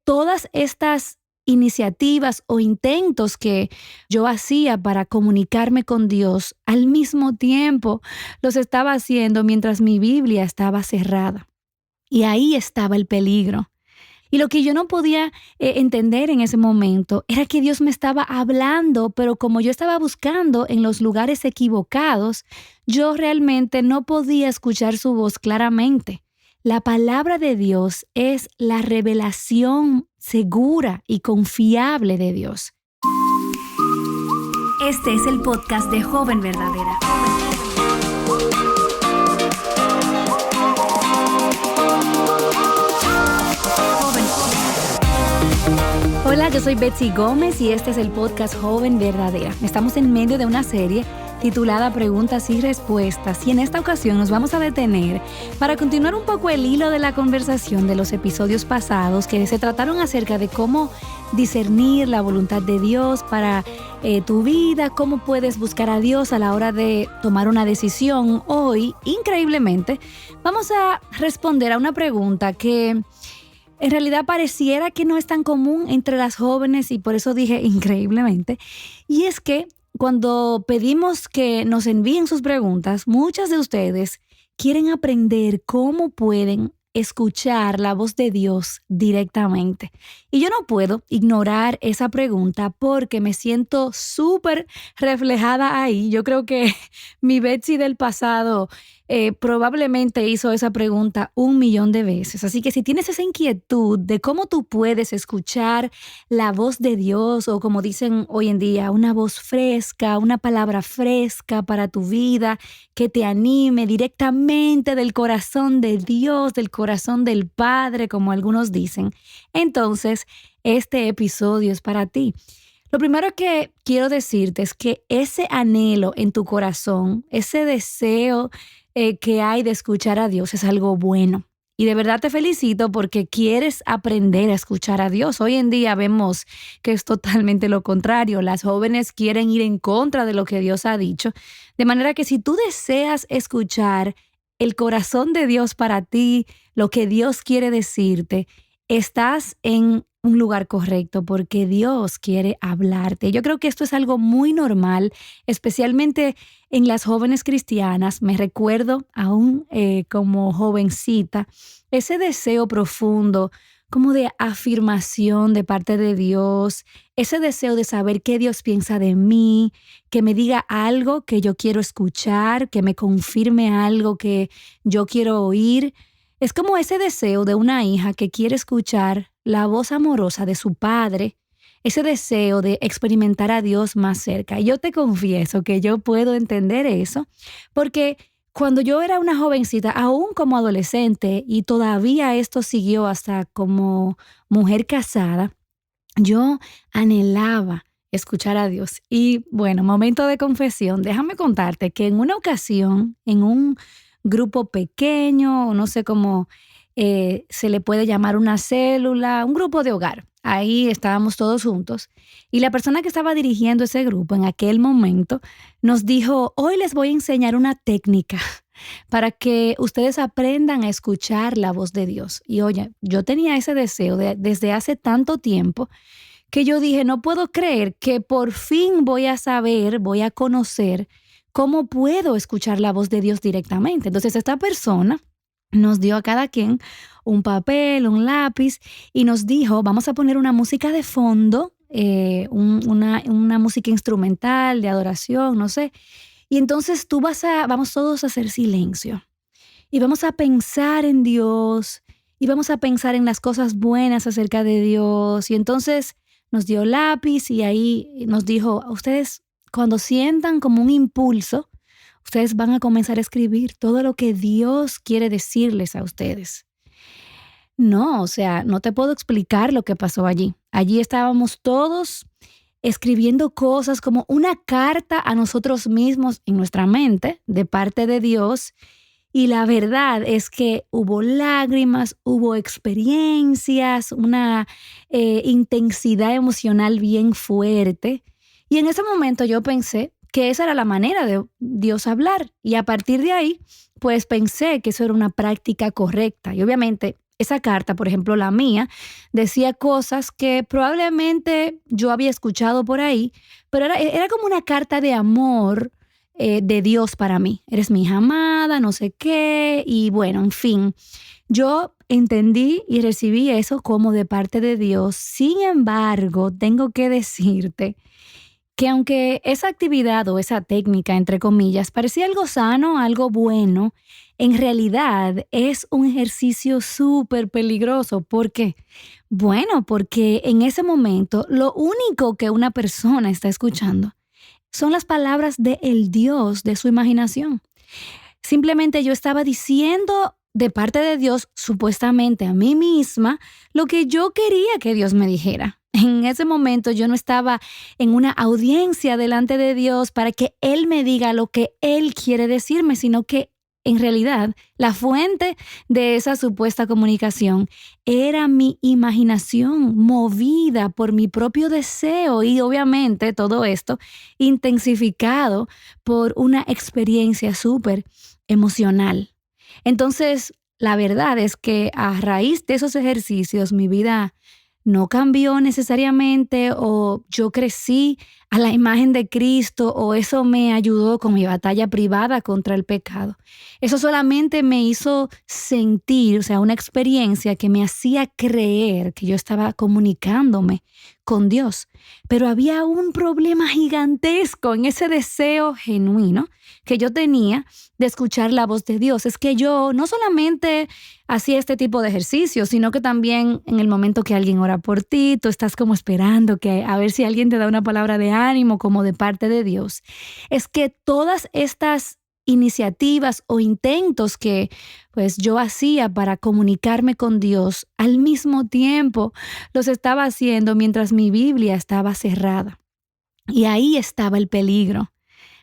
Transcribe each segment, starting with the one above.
todas estas iniciativas o intentos que yo hacía para comunicarme con Dios, al mismo tiempo los estaba haciendo mientras mi Biblia estaba cerrada. Y ahí estaba el peligro. Y lo que yo no podía entender en ese momento era que Dios me estaba hablando, pero como yo estaba buscando en los lugares equivocados, yo realmente no podía escuchar su voz claramente. La palabra de Dios es la revelación segura y confiable de Dios. Este es el podcast de Joven Verdadera. Hola, yo soy Betsy Gómez y este es el podcast Joven Verdadera. Estamos en medio de una serie titulada Preguntas y Respuestas y en esta ocasión nos vamos a detener para continuar un poco el hilo de la conversación de los episodios pasados que se trataron acerca de cómo discernir la voluntad de Dios para tu vida, cómo puedes buscar a Dios a la hora de tomar una decisión. Hoy, increíblemente, vamos a responder a una pregunta que en realidad pareciera que no es tan común entre las jóvenes y por eso dije increíblemente. Y es que cuando pedimos que nos envíen sus preguntas, muchas de ustedes quieren aprender cómo pueden escuchar la voz de Dios directamente. Y yo no puedo ignorar esa pregunta porque me siento súper reflejada ahí. Yo creo que mi Betsy del pasado probablemente hizo esa pregunta 1,000,000 de veces. Así que si tienes esa inquietud de cómo tú puedes escuchar la voz de Dios o como dicen hoy en día, una voz fresca, una palabra fresca para tu vida que te anime directamente del corazón de Dios, del corazón del Padre, como algunos dicen, entonces este episodio es para ti. Lo primero que quiero decirte es que ese anhelo en tu corazón, ese deseo que hay de escuchar a Dios es algo bueno. Y de verdad te felicito porque quieres aprender a escuchar a Dios. Hoy en día vemos que es totalmente lo contrario. Las jóvenes quieren ir en contra de lo que Dios ha dicho. De manera que si tú deseas escuchar el corazón de Dios para ti, lo que Dios quiere decirte, estás en un lugar correcto porque Dios quiere hablarte. Yo creo que esto es algo muy normal, especialmente en las jóvenes cristianas. Me recuerdo aún como jovencita, ese deseo profundo como de afirmación de parte de Dios, ese deseo de saber qué Dios piensa de mí, que me diga algo que yo quiero escuchar, que me confirme algo que yo quiero oír. Es como ese deseo de una hija que quiere escuchar la voz amorosa de su padre, ese deseo de experimentar a Dios más cerca. Y yo te confieso que yo puedo entender eso, porque cuando yo era una jovencita, aún como adolescente, y todavía esto siguió hasta como mujer casada, yo anhelaba escuchar a Dios. Y bueno, momento de confesión, déjame contarte que en una ocasión, en un grupo pequeño, o no sé cómo se le puede llamar una célula, un grupo de hogar. Ahí estábamos todos juntos y la persona que estaba dirigiendo ese grupo en aquel momento nos dijo, hoy les voy a enseñar una técnica para que ustedes aprendan a escuchar la voz de Dios. Y oye, yo tenía ese deseo desde hace tanto tiempo que yo dije, no puedo creer que por fin voy a saber, voy a conocer cómo puedo escuchar la voz de Dios directamente. Entonces esta persona nos dio a cada quien un papel, un lápiz y nos dijo, vamos a poner una música de fondo, una música instrumental de adoración, no sé. Y entonces vamos todos a hacer silencio y vamos a pensar en Dios y vamos a pensar en las cosas buenas acerca de Dios. Y entonces nos dio lápiz y ahí nos dijo, ustedes cuando sientan como un impulso, ustedes van a comenzar a escribir todo lo que Dios quiere decirles a ustedes. No, o sea, no te puedo explicar lo que pasó allí. Allí estábamos todos escribiendo cosas como una carta a nosotros mismos en nuestra mente de parte de Dios. Y la verdad es que hubo lágrimas, hubo experiencias, una intensidad emocional bien fuerte. Y en ese momento yo pensé que esa era la manera de Dios hablar. Y a partir de ahí, pues pensé que eso era una práctica correcta. Y obviamente esa carta, por ejemplo, la mía, decía cosas que probablemente yo había escuchado por ahí, pero era como una carta de amor de Dios para mí. Eres mi hija amada, no sé qué, y bueno, en fin. Yo entendí y recibí eso como de parte de Dios. Sin embargo, tengo que decirte que aunque esa actividad o esa técnica, entre comillas, parecía algo sano, algo bueno, en realidad es un ejercicio súper peligroso. ¿Por qué? Bueno, porque en ese momento lo único que una persona está escuchando son las palabras de el Dios de su imaginación. Simplemente yo estaba diciendo de parte de Dios, supuestamente a mí misma, lo que yo quería que Dios me dijera. En ese momento yo no estaba en una audiencia delante de Dios para que Él me diga lo que Él quiere decirme, sino que en realidad la fuente de esa supuesta comunicación era mi imaginación movida por mi propio deseo y obviamente todo esto intensificado por una experiencia súper emocional. Entonces, la verdad es que a raíz de esos ejercicios mi vida no cambió necesariamente o yo crecí a la imagen de Cristo o eso me ayudó con mi batalla privada contra el pecado. Eso solamente me hizo sentir, o sea, una experiencia que me hacía creer que yo estaba comunicándome con Dios. Pero había un problema gigantesco en ese deseo genuino que yo tenía de escuchar la voz de Dios. Es que yo no solamente hacía este tipo de ejercicios, sino que también en el momento que alguien ora por ti, tú estás como esperando que a ver si alguien te da una palabra de ánimo como de parte de Dios. Es que todas estas iniciativas o intentos que pues yo hacía para comunicarme con Dios, al mismo tiempo los estaba haciendo mientras mi Biblia estaba cerrada. Y ahí estaba el peligro.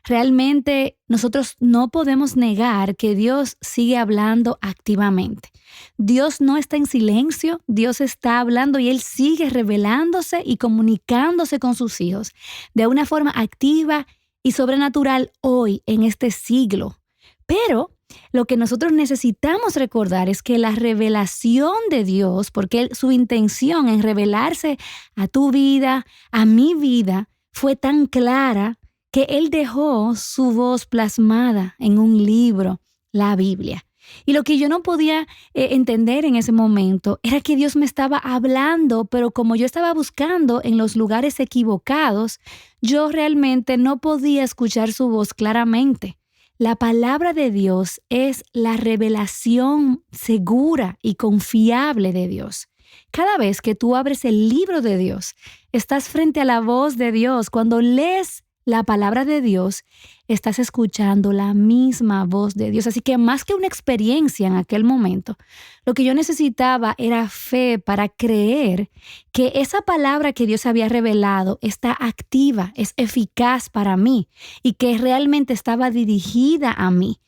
Realmente nosotros no podemos negar que Dios sigue hablando activamente. Dios no está en silencio, Dios está hablando y Él sigue revelándose y comunicándose con sus hijos de una forma activa y sobrenatural hoy en este siglo. Pero lo que nosotros necesitamos recordar es que la revelación de Dios, porque su intención en revelarse a tu vida, a mi vida, fue tan clara que Él dejó su voz plasmada en un libro, la Biblia. Y lo que yo no podía entender en ese momento era que Dios me estaba hablando, pero como yo estaba buscando en los lugares equivocados, yo realmente no podía escuchar su voz claramente. La palabra de Dios es la revelación segura y confiable de Dios. Cada vez que tú abres el libro de Dios, estás frente a la voz de Dios. Cuando lees la palabra de Dios, estás escuchando la misma voz de Dios. Así que más que una experiencia en aquel momento, lo que yo necesitaba era fe para creer que esa palabra que Dios había revelado está activa, es eficaz para mí y que realmente estaba dirigida a mí.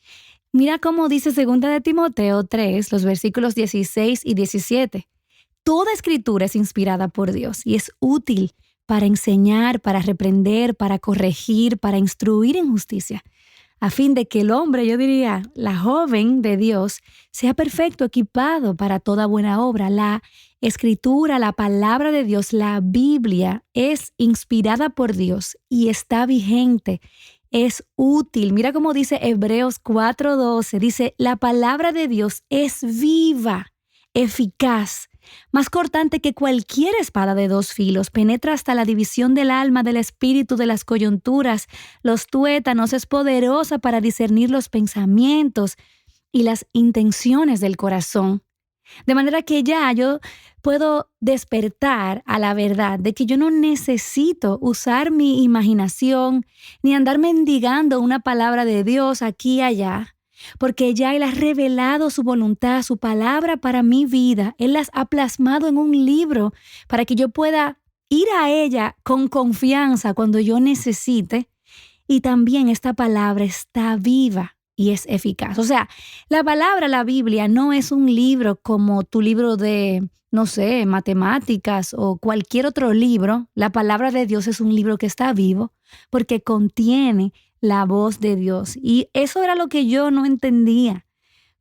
Mira cómo dice 2 de Timoteo 3, los versículos 16 y 17. Toda escritura es inspirada por Dios y es útil para enseñar, para reprender, para corregir, para instruir en justicia, a fin de que el hombre, yo diría, la joven de Dios, sea perfecto, equipado para toda buena obra. La escritura, la palabra de Dios, la Biblia, es inspirada por Dios y está vigente, es útil. Mira cómo dice Hebreos 4:12, dice, la palabra de Dios es viva, eficaz, más cortante que cualquier espada de 2 filos, penetra hasta la división del alma, del espíritu, de las coyunturas, los tuétanos, es poderosa para discernir los pensamientos y las intenciones del corazón. De manera que ya yo puedo despertar a la verdad de que yo no necesito usar mi imaginación ni andar mendigando una palabra de Dios aquí y allá. Porque ya Él ha revelado su voluntad, su palabra para mi vida. Él las ha plasmado en un libro para que yo pueda ir a ella con confianza cuando yo necesite. Y también esta palabra está viva y es eficaz. O sea, la palabra, la Biblia, no es un libro como tu libro de, no sé, matemáticas o cualquier otro libro. La palabra de Dios es un libro que está vivo porque contiene la voz de Dios. Y eso era lo que yo no entendía.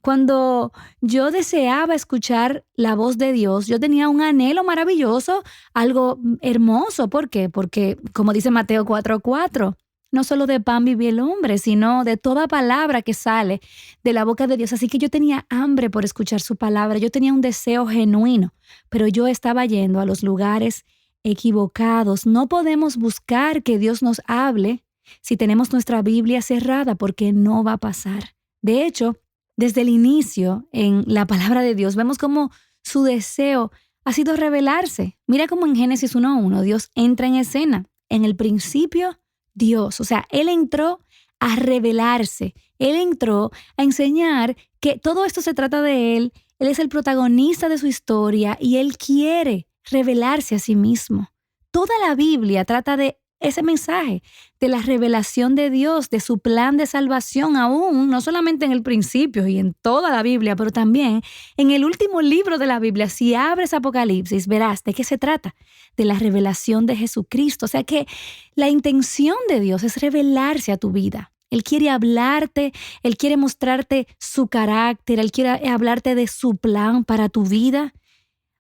Cuando yo deseaba escuchar la voz de Dios, yo tenía un anhelo maravilloso, algo hermoso. ¿Por qué? Porque, como dice Mateo 4:4, no solo de pan vive el hombre, sino de toda palabra que sale de la boca de Dios. Así que yo tenía hambre por escuchar su palabra, yo tenía un deseo genuino, pero yo estaba yendo a los lugares equivocados. No podemos buscar que Dios nos hable si tenemos nuestra Biblia cerrada, porque no va a pasar. De hecho, desde el inicio en la palabra de Dios vemos cómo su deseo ha sido revelarse. Mira cómo en Génesis 1:1 Dios entra en escena. En el principio, Dios. O sea, Él entró a revelarse. Él entró a enseñar que todo esto se trata de Él. Él es el protagonista de su historia y Él quiere revelarse a sí mismo. Toda la Biblia trata de ese mensaje, de la revelación de Dios, de su plan de salvación, aún no solamente en el principio y en toda la Biblia, pero también en el último libro de la Biblia. Si abres Apocalipsis, verás de qué se trata, de la revelación de Jesucristo. O sea que la intención de Dios es revelarse a tu vida. Él quiere hablarte, Él quiere mostrarte su carácter, Él quiere hablarte de su plan para tu vida.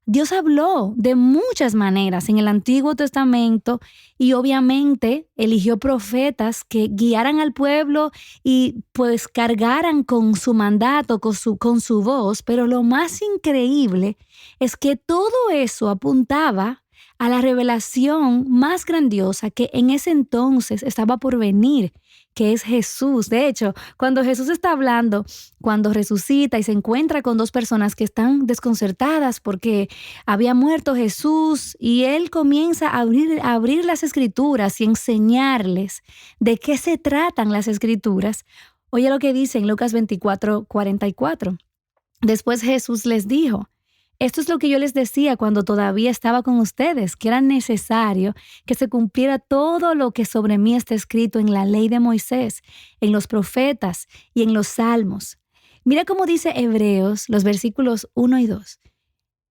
Dios habló de muchas maneras en el Antiguo Testamento y obviamente eligió profetas que guiaran al pueblo y pues cargaran con su mandato, con su voz. Pero lo más increíble es que todo eso apuntaba a la revelación más grandiosa que en ese entonces estaba por venir, que es Jesús. De hecho, cuando Jesús está hablando, cuando resucita y se encuentra con dos personas que están desconcertadas porque había muerto Jesús, y Él comienza a abrir las Escrituras y enseñarles de qué se tratan las Escrituras. Oye lo que dice en Lucas 24:44. Después Jesús les dijo: esto es lo que yo les decía cuando todavía estaba con ustedes, que era necesario que se cumpliera todo lo que sobre mí está escrito en la ley de Moisés, en los profetas y en los salmos. Mira cómo dice Hebreos, los versículos 1 y 2.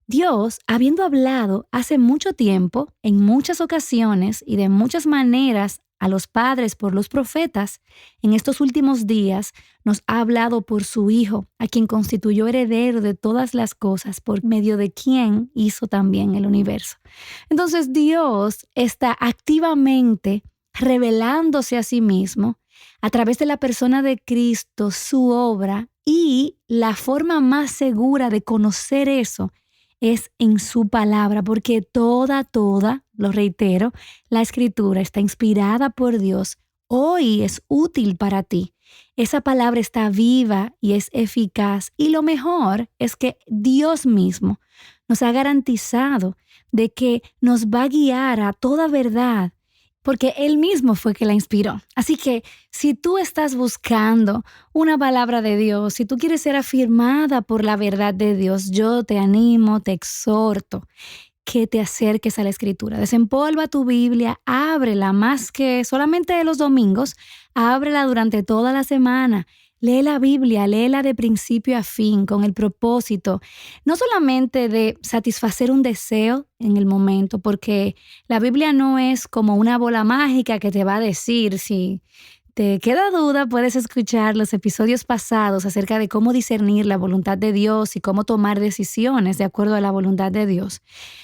Dios, habiendo hablado hace mucho tiempo, en muchas ocasiones y de muchas maneras a los padres por los profetas, en estos últimos días nos ha hablado por su Hijo, a quien constituyó heredero de todas las cosas, por medio de quien hizo también el universo. Entonces Dios está activamente revelándose a sí mismo a través de la persona de Cristo, su obra, y la forma más segura de conocer eso es en su palabra, porque toda, lo reitero, la Escritura está inspirada por Dios. Hoy es útil para ti. Esa palabra está viva y es eficaz. Y lo mejor es que Dios mismo nos ha garantizado de que nos va a guiar a toda verdad, porque Él mismo fue que la inspiró. Así que si tú estás buscando una palabra de Dios, si tú quieres ser afirmada por la verdad de Dios, yo te animo, te exhorto que te acerques a la Escritura. Desempolva tu Biblia, ábrela más que solamente los domingos, ábrela durante toda la semana. Lee la Biblia, léela de principio a fin con el propósito, no solamente de satisfacer un deseo en el momento, porque la Biblia no es como una bola mágica que te va a decir. Si te queda duda, puedes escuchar los episodios pasados acerca de cómo discernir la voluntad de Dios y cómo tomar decisiones de acuerdo a la voluntad de Dios.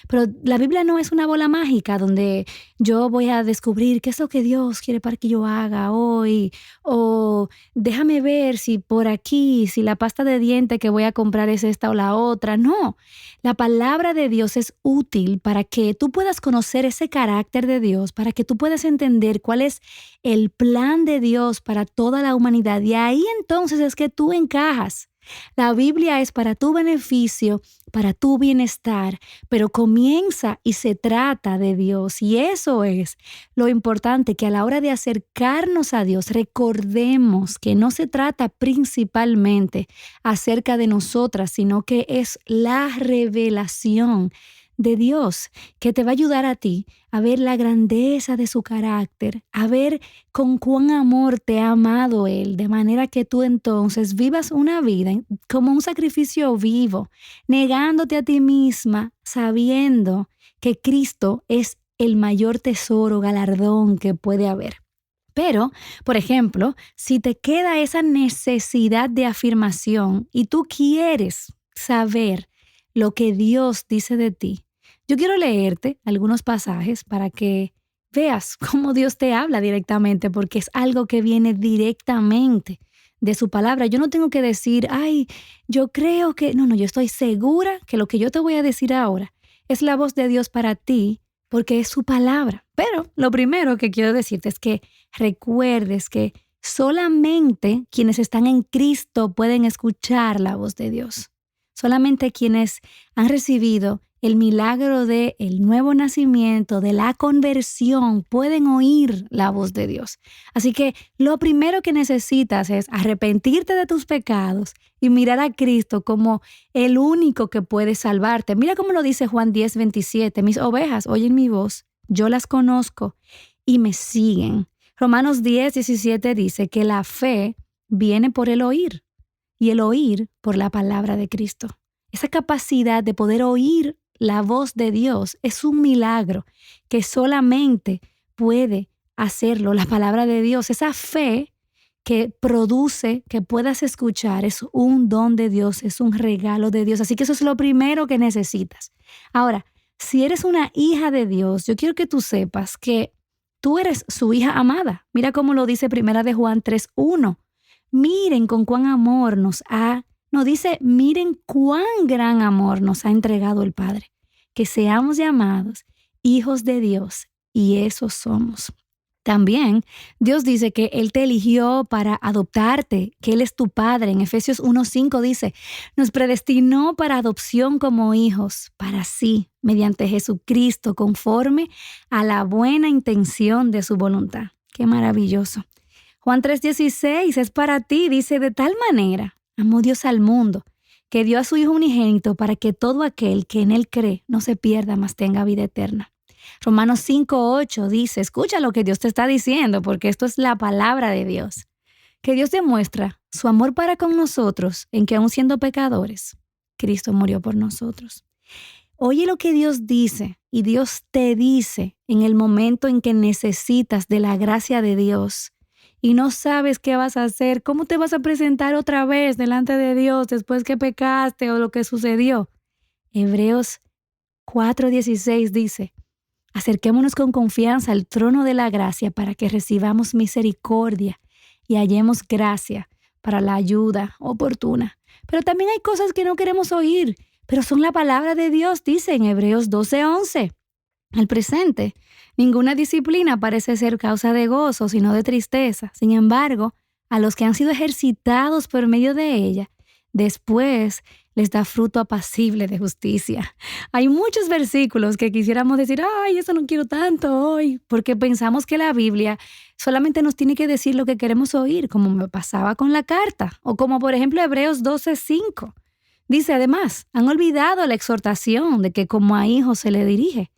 Pero la Biblia no es una bola mágica donde yo voy a descubrir qué es lo que Dios quiere para que yo haga hoy, o déjame ver si por aquí, si la pasta de diente que voy a comprar es esta o la otra. No, la palabra de Dios es útil para que tú puedas conocer ese carácter de Dios, para que tú puedas entender cuál es el plan de Dios para toda la humanidad. Y ahí entonces es que tú encajas. La Biblia es para tu beneficio, para tu bienestar, pero comienza y se trata de Dios. Y eso es lo importante, que a la hora de acercarnos a Dios, recordemos que no se trata principalmente acerca de nosotras, sino que es la revelación de Dios que te va a ayudar a ti a ver la grandeza de su carácter, a ver con cuán amor te ha amado Él, de manera que tú entonces vivas una vida como un sacrificio vivo, negándote a ti misma, sabiendo que Cristo es el mayor tesoro, galardón que puede haber. Pero, por ejemplo, si te queda esa necesidad de afirmación y tú quieres saber lo que Dios dice de ti, yo quiero leerte algunos pasajes para que veas cómo Dios te habla directamente, porque es algo que viene directamente de su palabra. Yo no tengo que decir, ay, yo creo que, no, yo estoy segura que lo que yo te voy a decir ahora es la voz de Dios para ti, porque es su palabra. Pero lo primero que quiero decirte es que recuerdes que solamente quienes están en Cristo pueden escuchar la voz de Dios. Solamente quienes han recibido el milagro del nuevo nacimiento, de la conversión, pueden oír la voz de Dios. Así que lo primero que necesitas es arrepentirte de tus pecados y mirar a Cristo como el único que puede salvarte. Mira cómo lo dice Juan 10:27. Mis ovejas oyen mi voz, yo las conozco y me siguen. Romanos 10:17 dice que la fe viene por el oír y el oír por la palabra de Cristo. Esa capacidad de poder oír la voz de Dios es un milagro que solamente puede hacerlo la palabra de Dios. Esa fe que produce que puedas escuchar es un don de Dios, es un regalo de Dios. Así que eso es lo primero que necesitas. Ahora, si eres una hija de Dios, yo quiero que tú sepas que tú eres su hija amada. Mira cómo lo dice Primera de Juan 3:1. Miren con cuán amor miren cuán gran amor nos ha entregado el Padre, que seamos llamados hijos de Dios, y eso somos. También Dios dice que Él te eligió para adoptarte, que Él es tu Padre. En Efesios 1:5 dice, nos predestinó para adopción como hijos, para sí, mediante Jesucristo, conforme a la buena intención de su voluntad. Qué maravilloso. Juan 3:16 es para ti, dice, de tal manera amó Dios al mundo, que dio a su Hijo unigénito para que todo aquel que en Él cree no se pierda, mas tenga vida eterna. Romanos 5:8 dice, escucha lo que Dios te está diciendo, porque esto es la palabra de Dios, que Dios demuestra su amor para con nosotros en que aun siendo pecadores, Cristo murió por nosotros. Oye lo que Dios dice, y Dios te dice en el momento en que necesitas de la gracia de Dios y no sabes qué vas a hacer, cómo te vas a presentar otra vez delante de Dios después que pecaste o lo que sucedió. Hebreos 4:16 dice, acerquémonos con confianza al trono de la gracia para que recibamos misericordia y hallemos gracia para la ayuda oportuna. Pero también hay cosas que no queremos oír, pero son la palabra de Dios, dice en Hebreos 12:11. Al presente, ninguna disciplina parece ser causa de gozo, sino de tristeza. Sin embargo, a los que han sido ejercitados por medio de ella, después les da fruto apacible de justicia. Hay muchos versículos que quisiéramos decir, ay, eso no quiero tanto hoy, porque pensamos que la Biblia solamente nos tiene que decir lo que queremos oír, como me pasaba con la carta, o como por ejemplo Hebreos 12:5. Dice además, han olvidado la exhortación de que como a hijos se le dirige.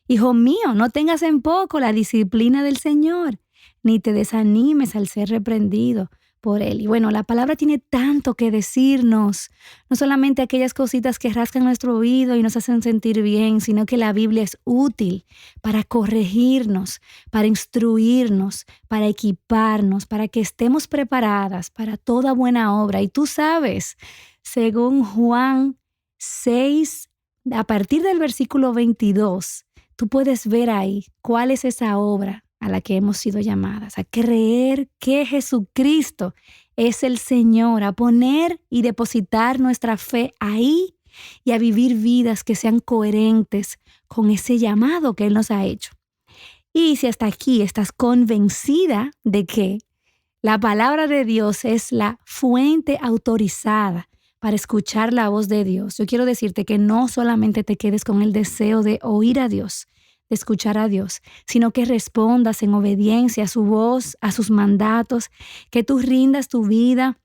Hijo mío, no tengas en poco la disciplina del Señor, ni te desanimes al ser reprendido por Él. Y bueno, la palabra tiene tanto que decirnos, no solamente aquellas cositas que rascan nuestro oído y nos hacen sentir bien, sino que la Biblia es útil para corregirnos, para instruirnos, para equiparnos, para que estemos preparadas para toda buena obra. Y tú sabes, según Juan 6, a partir del versículo 22, tú puedes ver ahí cuál es esa obra a la que hemos sido llamadas, a creer que Jesucristo es el Señor, a poner y depositar nuestra fe ahí y a vivir vidas que sean coherentes con ese llamado que Él nos ha hecho. Y si hasta aquí estás convencida de que la palabra de Dios es la fuente autorizada para escuchar la voz de Dios, yo quiero decirte que no solamente te quedes con el deseo de oír a Dios, de escuchar a Dios, sino que respondas en obediencia a su voz, a sus mandatos, que tú rindas tu vida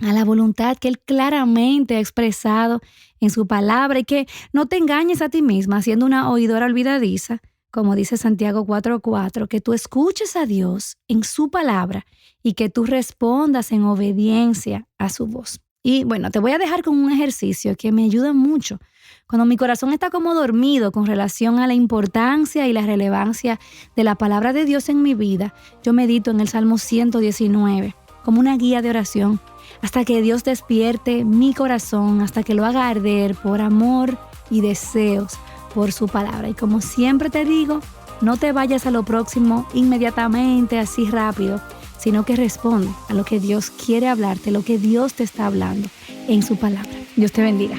a la voluntad que Él claramente ha expresado en su palabra y que no te engañes a ti misma siendo una oidora olvidadiza, como dice Santiago 4:4, que tú escuches a Dios en su palabra y que tú respondas en obediencia a su voz. Y bueno, te voy a dejar con un ejercicio que me ayuda mucho. Cuando mi corazón está como dormido con relación a la importancia y la relevancia de la palabra de Dios en mi vida, yo medito en el Salmo 119 como una guía de oración hasta que Dios despierte mi corazón, hasta que lo haga arder por amor y deseos por su palabra. Y como siempre te digo, no te vayas a lo próximo inmediatamente, así rápido, sino que responde a lo que Dios quiere hablarte, lo que Dios te está hablando en su palabra. Dios te bendiga.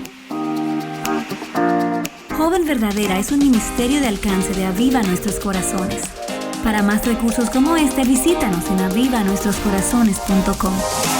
Joven Verdadera es un ministerio de alcance de Aviva Nuestros Corazones. Para más recursos como este, visítanos en avivanuestroscorazones.com.